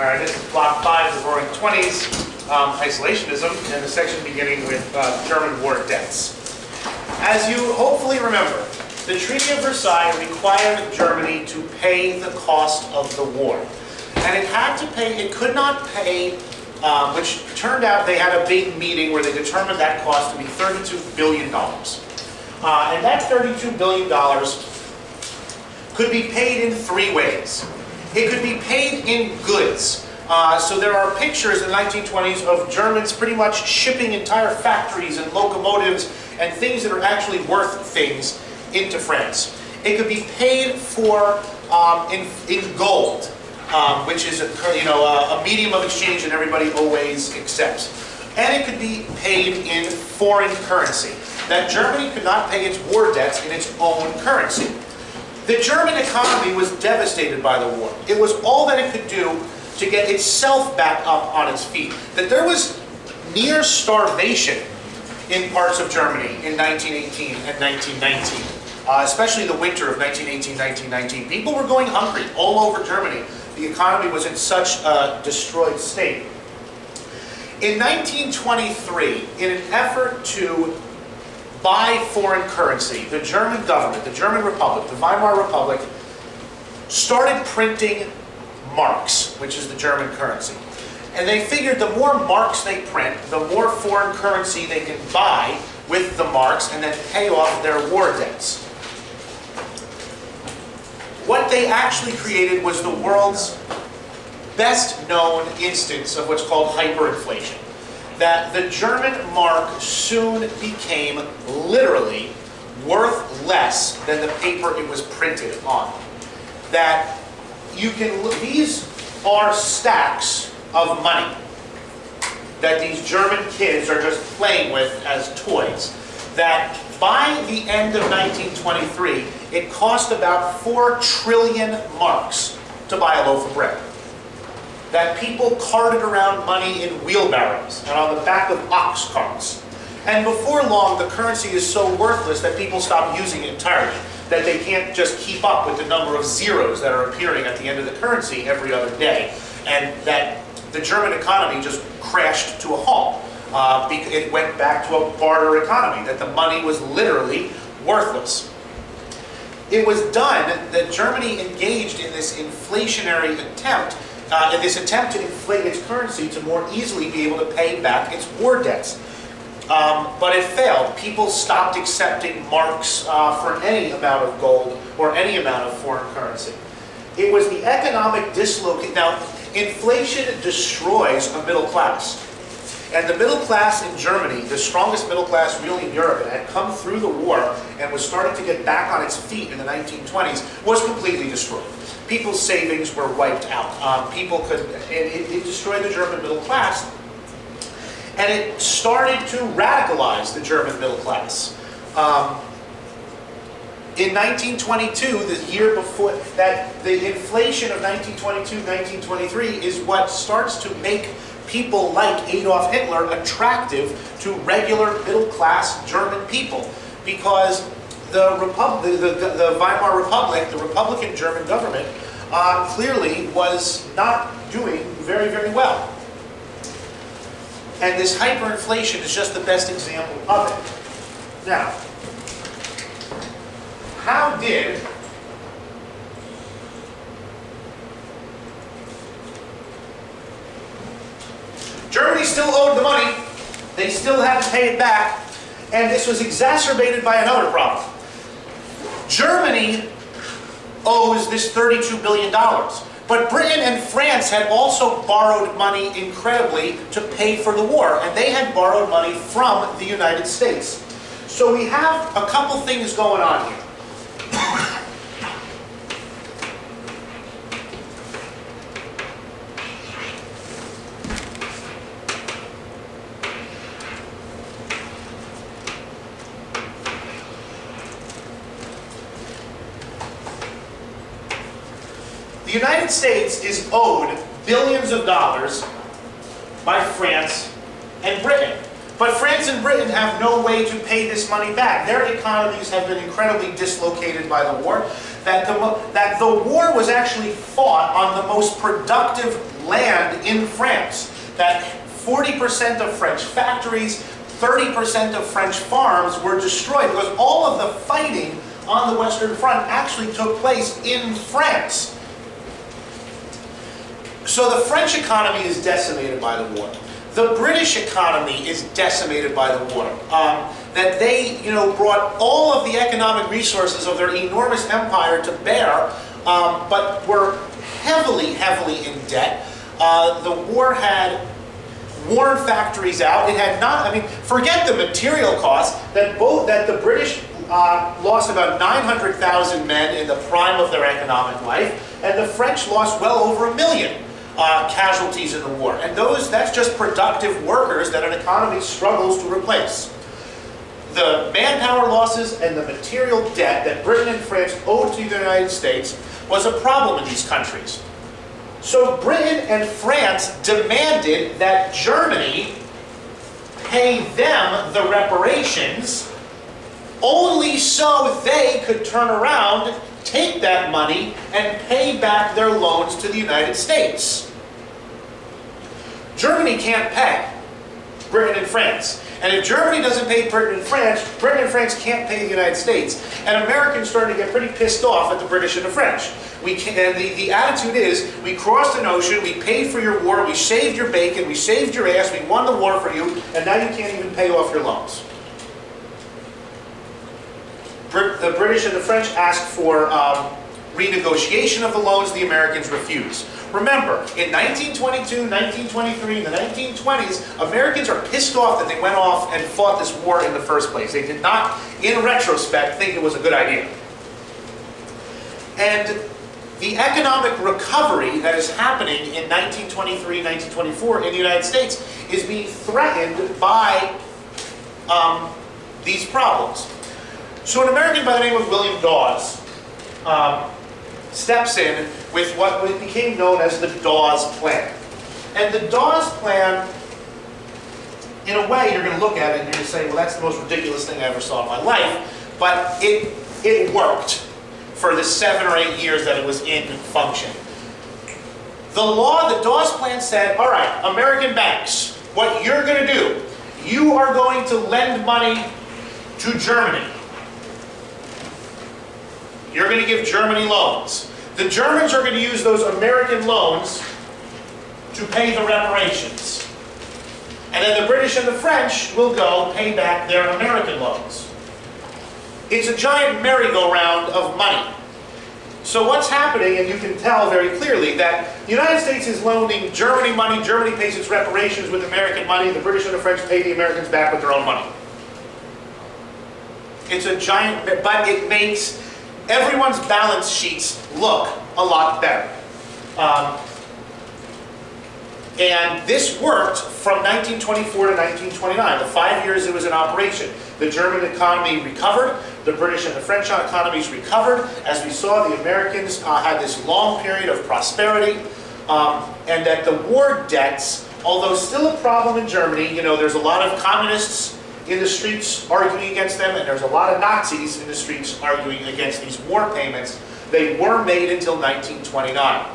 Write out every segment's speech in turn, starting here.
All right, this is block 5, the Roaring Twenties, isolationism, and the section beginning with German war debts. As you hopefully remember, the Treaty of Versailles required Germany to pay the cost of the war. And it had to pay, it could not pay, which turned out they had a big meeting where they determined that cost to be $32 billion. And that $32 billion could be paid in 3 ways. It could be paid in goods. So there are pictures in the 1920s of Germans pretty much shipping entire factories and locomotives and things that are actually worth things into France. It could be paid for in gold, which is a medium of exchange that everybody always accepts. And it could be paid in foreign currency. That Germany could not pay its war debts in its own currency. The German economy was devastated by the war. It was all that it could do to get itself back up on its feet. That there was near starvation in parts of Germany in 1918 and 1919, especially the winter of 1918-1919. People were going hungry all over Germany. The economy was in such a destroyed state. In 1923, in an effort to buy foreign currency, the German government, the German Republic, the Weimar Republic, started printing marks, which is the German currency. And they figured the more marks they print, the more foreign currency they can buy with the marks and then pay off their war debts. What they actually created was the world's best known instance of what's called hyperinflation. That the German mark soon became literally worth less than the paper it was printed on. That these are stacks of money that these German kids are just playing with as toys. That by the end of 1923, it cost about 4 trillion marks to buy a loaf of bread. That people carted around money in wheelbarrows and on the back of ox carts. And before long, the currency is so worthless that people stop using it entirely. That they can't just keep up with the number of zeros that are appearing at the end of the currency every other day. And that the German economy just crashed to a halt. It went back to a barter economy, that the money was literally worthless. It was done that Germany engaged in this inflationary attempt, to inflate its currency to more easily be able to pay back its war debts. But it failed. People stopped accepting marks for any amount of gold or any amount of foreign currency. It was the economic dislocation. Now, inflation destroys a middle class. And the middle class in Germany, the strongest middle class really in Europe, and had come through the war and was starting to get back on its feet in the 1920s, was completely destroyed. People's savings were wiped out. It destroyed the German middle class. And it started to radicalize the German middle class. In 1922, the year before, that the inflation of 1922-1923 is what starts to make people like Adolf Hitler attractive to regular middle-class German people. Because the Weimar Republic, the Republican German government, clearly was not doing very, very well. And this hyperinflation is just the best example of it. Now, how did Germany still owed the money, they still had to pay it back, and this was exacerbated by another problem. Germany owes this $32 billion. But Britain and France had also borrowed money incredibly to pay for the war, and they had borrowed money from the United States. So we have a couple things going on here. The United States is owed billions of dollars by France and Britain. But France and Britain have no way to pay this money back. Their economies have been incredibly dislocated by the war. That the war was actually fought on the most productive land in France. That 40% of French factories, 30% of French farms were destroyed because all of the fighting on the Western Front actually took place in France. So the French economy is decimated by the war. The British economy is decimated by the war. That they, brought all of the economic resources of their enormous empire to bear, but were heavily, heavily in debt. The war had worn factories out. It had not, forget the material costs, that the British lost about 900,000 men in the prime of their economic life, and the French lost well over 1 million. Casualties in the war. And that's just productive workers that an economy struggles to replace. The manpower losses and the material debt that Britain and France owed to the United States was a problem in these countries. So Britain and France demanded that Germany pay them the reparations only so they could turn around, take that money, and pay back their loans to the United States. Germany can't pay Britain and France. And if Germany doesn't pay Britain and France can't pay the United States. And Americans started to get pretty pissed off at the British and the French. And the attitude is, we crossed an ocean, we paid for your war, we saved your bacon, we saved your ass, we won the war for you, and now you can't even pay off your loans. The British and the French asked for renegotiation of the loans. The Americans refused. Remember, in 1922, 1923, in the 1920s, Americans are pissed off that they went off and fought this war in the first place. They did not, in retrospect, think it was a good idea. And the economic recovery that is happening in 1923, 1924 in the United States is being threatened by these problems. So an American by the name of William Dawes steps in with what became known as the Dawes Plan. And the Dawes Plan, in a way, you're going to look at it and you're going to say, well, that's the most ridiculous thing I ever saw in my life. But it worked for the 7 or 8 years that it was in function. The Dawes Plan said, all right, American banks, what you're going to do, you are going to lend money to Germany. You're going to give Germany loans. The Germans are going to use those American loans to pay the reparations. And then the British and the French will go pay back their American loans. It's a giant merry-go-round of money. So what's happening, and you can tell very clearly, that the United States is loaning Germany money, Germany pays its reparations with American money, the British and the French pay the Americans back with their own money. It's a giant, but it makes everyone's balance sheets look a lot better. And this worked from 1924 to 1929, the 5 years it was in operation. The German economy recovered, the British and the French economies recovered. As we saw, the Americans had this long period of prosperity, and that the war debts, although still a problem in Germany, there's a lot of communists in the streets arguing against them, and there's a lot of Nazis in the streets arguing against these war payments. They were made until 1929.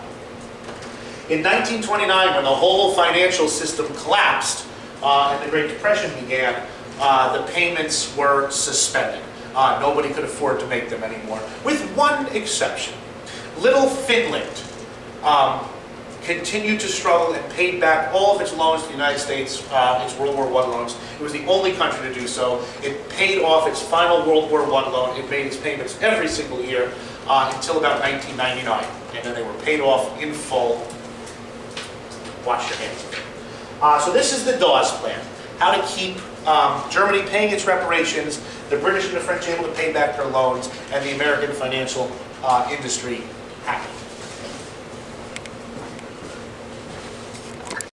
In 1929, when the whole financial system collapsed and the Great Depression began, the payments were suspended. Nobody could afford to make them anymore, with one exception. Little Finland continued to struggle and paid back all of its loans to the United States, its World War I loans. It was the only country to do so. It paid off its final World War I loan. It made its payments every single year until about 1999. And then they were paid off in full. Wash your hands. So this is the Dawes Plan. How to keep Germany paying its reparations, the British and the French able to pay back their loans, and the American financial industry happy.